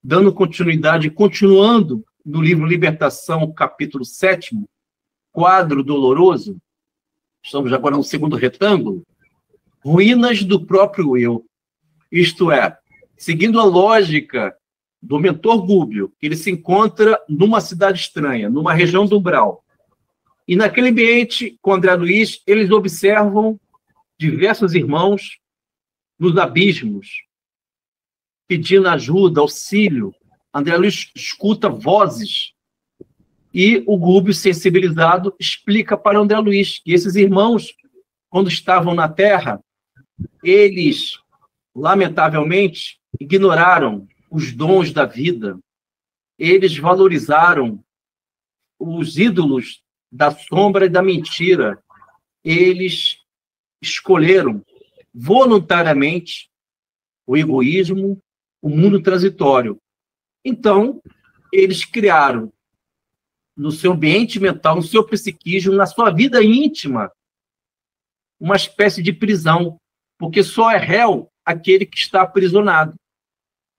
dando continuidade, continuando no livro Libertação, capítulo 7, quadro doloroso, estamos agora no segundo retângulo, ruínas do próprio eu. Isto é, seguindo a lógica do mentor Gubbio, ele se encontra numa cidade estranha, numa região do umbral. E naquele ambiente, com André Luiz, eles observam diversos irmãos nos abismos, pedindo ajuda, auxílio. André Luiz escuta vozes e o Gubbio, sensibilizado, explica para André Luiz que esses irmãos, quando estavam na Terra, eles, lamentavelmente, ignoraram os dons da vida, eles valorizaram os ídolos da sombra e da mentira, eles escolheram voluntariamente o egoísmo, o mundo transitório. Então, eles criaram no seu ambiente mental, no seu psiquismo, na sua vida íntima, uma espécie de prisão, porque só é réu aquele que está aprisionado.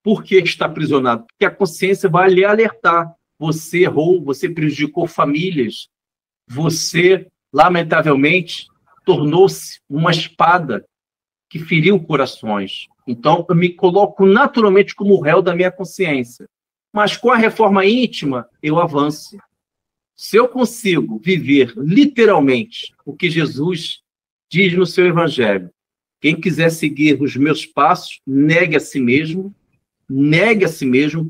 Por que está aprisionado? Porque a consciência vai lhe alertar. Você errou, você prejudicou famílias, você, lamentavelmente, tornou-se uma espada que feriu corações. Então, eu me coloco naturalmente como réu da minha consciência. Mas com a reforma íntima, eu avanço. Se eu consigo viver literalmente o que Jesus diz no seu evangelho, quem quiser seguir os meus passos, negue a si mesmo,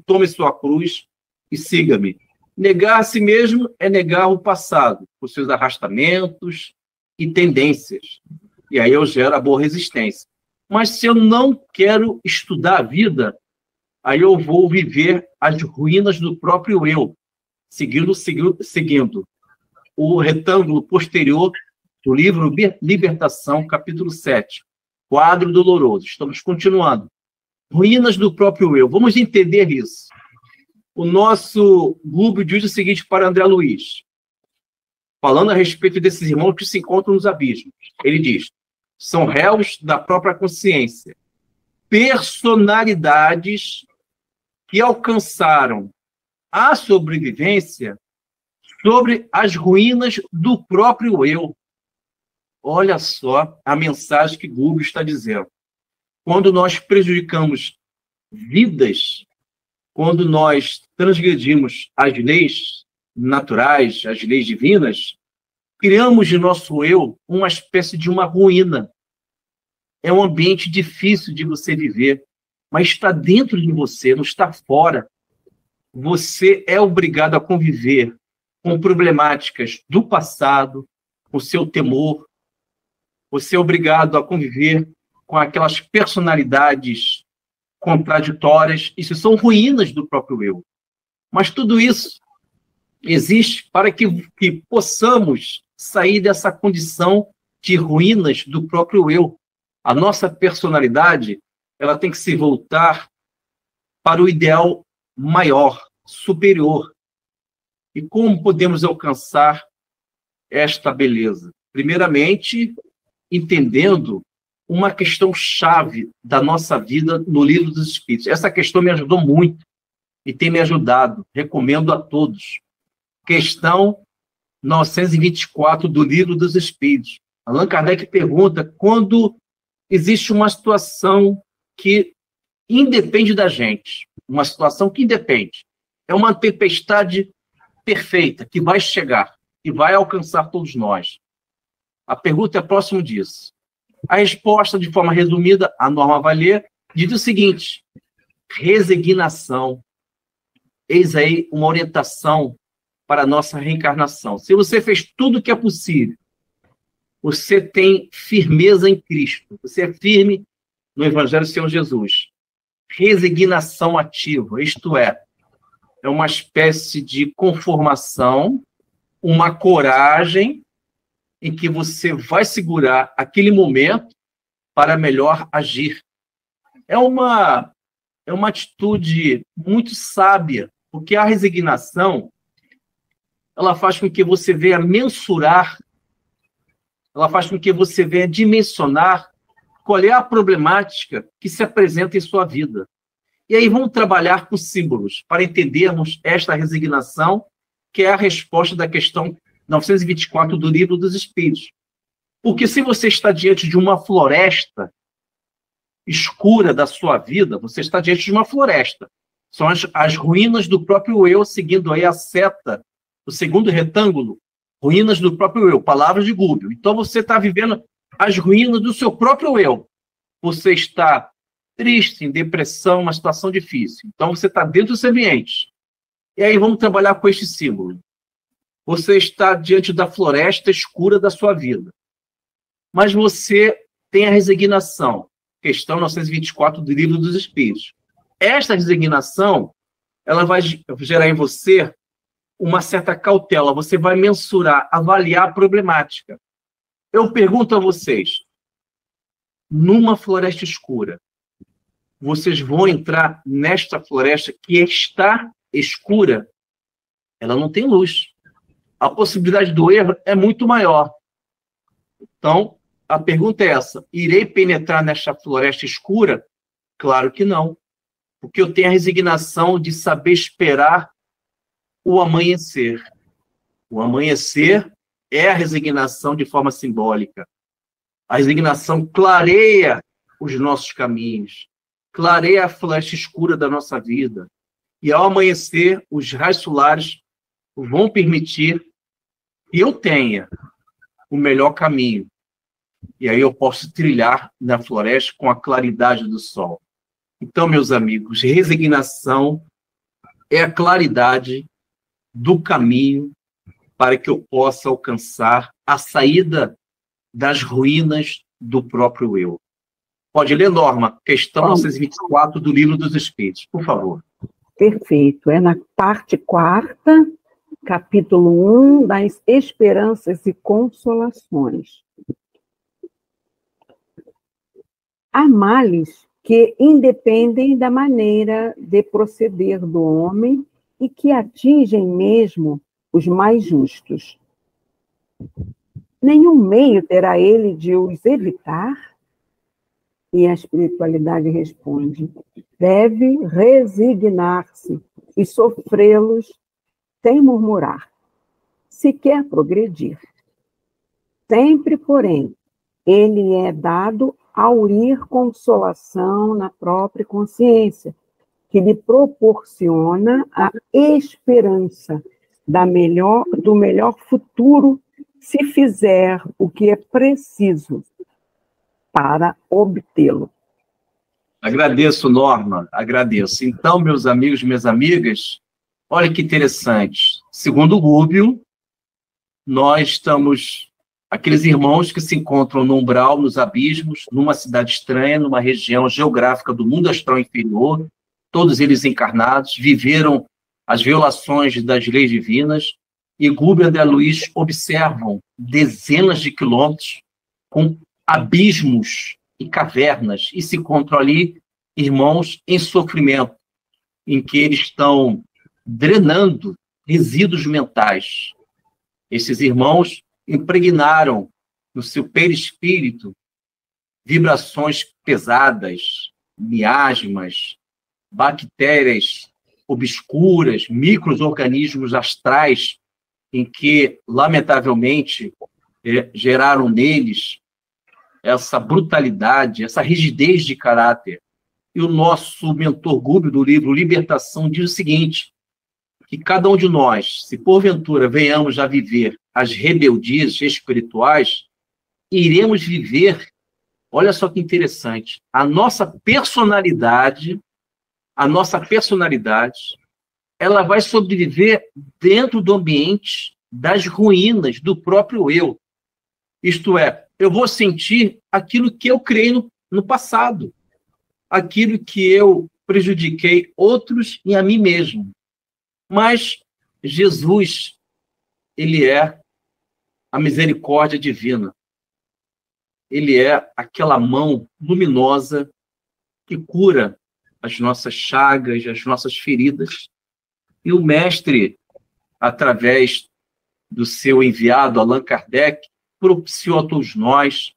tome sua cruz e siga-me. Negar a si mesmo é negar o passado, os seus arrastamentos e tendências. E aí eu gero a boa resistência. Mas se eu não quero estudar a vida, aí eu vou viver as ruínas do próprio eu, seguindo o retângulo posterior do livro Libertação, capítulo 7, quadro doloroso. Estamos continuando. Ruínas do próprio eu. Vamos entender isso. O nosso Gubbio diz o seguinte para André Luiz, falando a respeito desses irmãos que se encontram nos abismos. Ele diz, são réus da própria consciência, personalidades que alcançaram a sobrevivência sobre as ruínas do próprio eu. Olha só a mensagem que Gubbio está dizendo. Quando nós prejudicamos vidas, quando nós transgredimos as leis naturais, as leis divinas, criamos de nosso eu uma espécie de uma ruína. É um ambiente difícil de você viver, mas está dentro de você, não está fora. Você é obrigado a conviver com problemáticas do passado, com seu temor. Você é obrigado a conviver com aquelas personalidades contraditórias. Isso são ruínas do próprio eu. Mas tudo isso existe para que possamos sair dessa condição de ruínas do próprio eu. A nossa personalidade, ela tem que se voltar para o ideal maior, superior. E como podemos alcançar esta beleza? Primeiramente, entendendo uma questão chave da nossa vida no Livro dos Espíritos. Essa questão me ajudou muito e tem me ajudado. Recomendo a todos. Questão 924 do Livro dos Espíritos. Allan Kardec pergunta quando existe uma situação que independe da gente, uma situação que independe. É uma tempestade perfeita que vai chegar e vai alcançar todos nós. A pergunta é próximo disso. A resposta, de forma resumida, a Norma vai ler, diz o seguinte: resignação. Eis aí uma orientação para a nossa reencarnação. Se você fez tudo o que é possível, você tem firmeza em Cristo, você é firme no Evangelho do Senhor Jesus. Resignação ativa, isto é uma espécie de conformação, uma coragem em que você vai segurar aquele momento para melhor agir. É uma atitude muito sábia, porque a resignação, ela faz com que você venha mensurar, ela faz com que você venha dimensionar qual é a problemática que se apresenta em sua vida. E aí vamos trabalhar com símbolos para entendermos esta resignação, que é a resposta da questão 924 do Livro dos Espíritos. Porque se você está diante de uma floresta escura da sua vida, você está diante de uma floresta. São as ruínas do próprio eu, seguindo aí a seta, o segundo retângulo, ruínas do próprio eu, palavras de Gubbio. Então você está vivendo as ruínas do seu próprio eu. Você está triste, em depressão, uma situação difícil. Então você está dentro desse ambiente. E aí vamos trabalhar com este símbolo. Você está diante da floresta escura da sua vida. Mas você tem a resignação. Questão 924 do Livro dos Espíritos. Esta resignação, ela vai gerar em você uma certa cautela. Você vai mensurar, avaliar a problemática. Eu pergunto a vocês, numa floresta escura, vocês vão entrar nesta floresta que está escura? Ela não tem luz. A possibilidade do erro é muito maior. Então, a pergunta é essa: irei penetrar nesta floresta escura? Claro que não. Porque eu tenho a resignação de saber esperar o amanhecer. O amanhecer é a resignação de forma simbólica. A resignação clareia os nossos caminhos, clareia a floresta escura da nossa vida. E ao amanhecer, os raios solares vão permitir que eu tenha o melhor caminho. E aí eu posso trilhar na floresta com a claridade do sol. Então, meus amigos, resignação é a claridade do caminho para que eu possa alcançar a saída das ruínas do próprio eu. Pode ler, Norma, questão 924 do Livro dos Espíritos, por favor. Perfeito. É na parte 4ª, capítulo 1, das Esperanças e Consolações. Há males que independem da maneira de proceder do homem e que atingem mesmo os mais justos. Nenhum meio terá ele de os evitar? E a espiritualidade responde: deve resignar-se e sofrê-los sem murmurar, se quer progredir. Sempre, porém, ele é dado aurir consolação na própria consciência, que lhe proporciona a esperança do melhor futuro, se fizer o que é preciso para obtê-lo. Agradeço, Norma, agradeço. Então, meus amigos, minhas amigas, olha que interessante. Segundo o Gubbio, nós estamos... aqueles irmãos que se encontram no umbral, nos abismos, numa cidade estranha, numa região geográfica do mundo astral inferior, todos eles encarnados, viveram as violações das leis divinas, e Gubbio e André Luiz observam dezenas de quilômetros com abismos e cavernas, e se encontram ali irmãos em sofrimento, em que eles estão drenando resíduos mentais. Esses irmãos impregnaram no seu perispírito vibrações pesadas, miasmas, bactérias obscuras, micro-organismos astrais, em que, lamentavelmente, geraram neles essa brutalidade, essa rigidez de caráter. E o nosso mentor Gubbio, do livro Libertação, diz o seguinte: que cada um de nós, se porventura venhamos a viver as rebeldias espirituais, iremos viver, olha só que interessante, a nossa personalidade, ela vai sobreviver dentro do ambiente das ruínas do próprio eu. Isto é, eu vou sentir aquilo que eu criei no passado, aquilo que eu prejudiquei outros e a mim mesmo. Mas Jesus, ele é a misericórdia divina. Ele é aquela mão luminosa que cura as nossas chagas, as nossas feridas. E o mestre, através do seu enviado Allan Kardec, propiciou a todos nós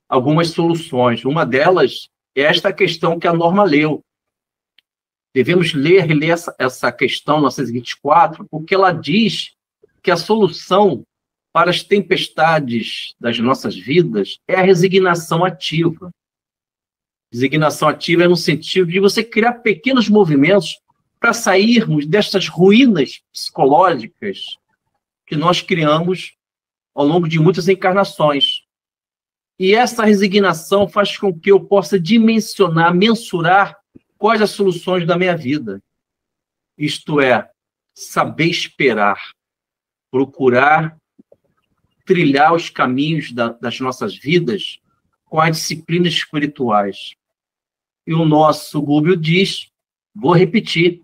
algumas soluções. Uma delas é esta questão que a Norma leu. Devemos ler, reler essa questão 924, porque ela diz que a solução para as tempestades das nossas vidas é a resignação ativa. Resignação ativa é no sentido de você criar pequenos movimentos para sairmos dessas ruínas psicológicas que nós criamos ao longo de muitas encarnações. E essa resignação faz com que eu possa dimensionar, mensurar quais as soluções da minha vida. Isto é, saber esperar, procurar trilhar os caminhos das nossas vidas com as disciplinas espirituais. E o nosso Rubio diz, vou repetir,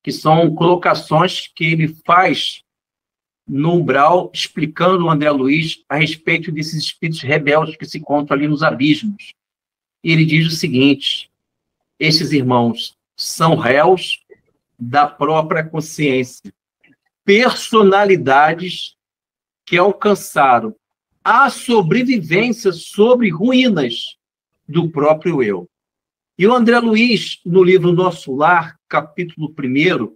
que são colocações que ele faz no umbral, explicando o André Luiz a respeito desses espíritos rebeldes que se encontram ali nos abismos. E ele diz o seguinte, esses irmãos são réus da própria consciência, personalidades que alcançaram a sobrevivência sobre ruínas do próprio eu. E o André Luiz, no livro Nosso Lar, capítulo 1,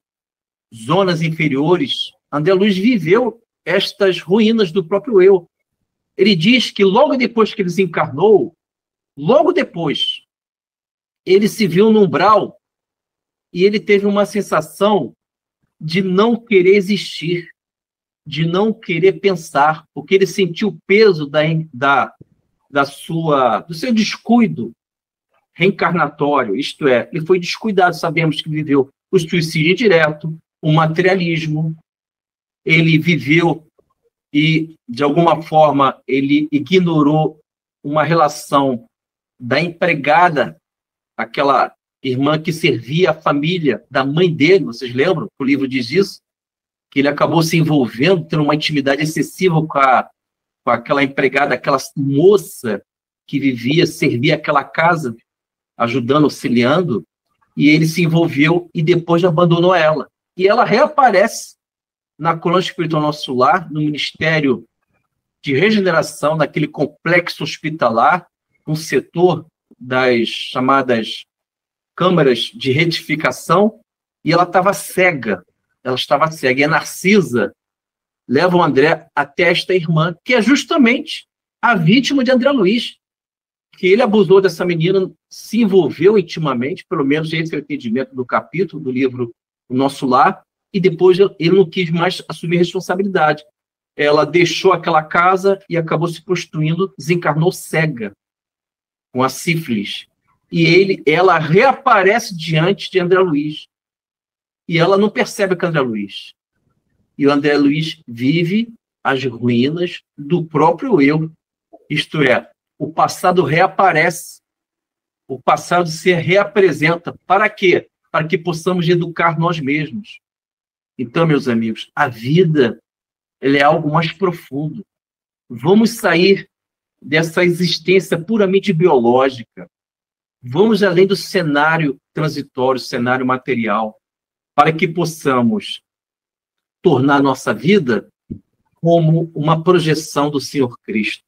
Zonas Inferiores, André Luiz viveu estas ruínas do próprio eu. Ele diz que logo depois que ele desencarnou, logo depois, ele se viu no umbral e ele teve uma sensação de não querer existir, de não querer pensar, porque ele sentiu o peso do seu descuido reencarnatório, isto é, ele foi descuidado, sabemos que viveu o suicídio direto, o materialismo, ele viveu e, de alguma forma, ele ignorou uma relação da empregada, aquela irmã que servia a família da mãe dele, vocês lembram? O livro diz isso, que ele acabou se envolvendo, tendo uma intimidade excessiva com aquela empregada, aquela moça que vivia, servia aquela casa, ajudando, auxiliando, e ele se envolveu e depois abandonou ela. E ela reaparece na coluna espiritual Nosso Lar, no Ministério de Regeneração, naquele complexo hospitalar, um setor das chamadas câmaras de retificação, e ela estava cega. E a Narcisa leva o André até esta irmã, que é justamente a vítima de André Luiz, que ele abusou dessa menina, se envolveu intimamente, pelo menos esse é o entendimento do capítulo do livro O Nosso Lar, e depois ele não quis mais assumir responsabilidade. Ela deixou aquela casa e acabou se prostituindo, desencarnou cega, com a sífilis. E ela reaparece diante de André Luiz. E ela não percebe que é André Luiz. E o André Luiz vive as ruínas do próprio eu. Isto é, o passado reaparece. O passado se reapresenta. Para quê? Para que possamos educar nós mesmos. Então, meus amigos, a vida ela é algo mais profundo. Vamos sair dessa existência puramente biológica. Vamos além do cenário transitório, cenário material, para que possamos tornar nossa vida como uma projeção do Senhor Cristo.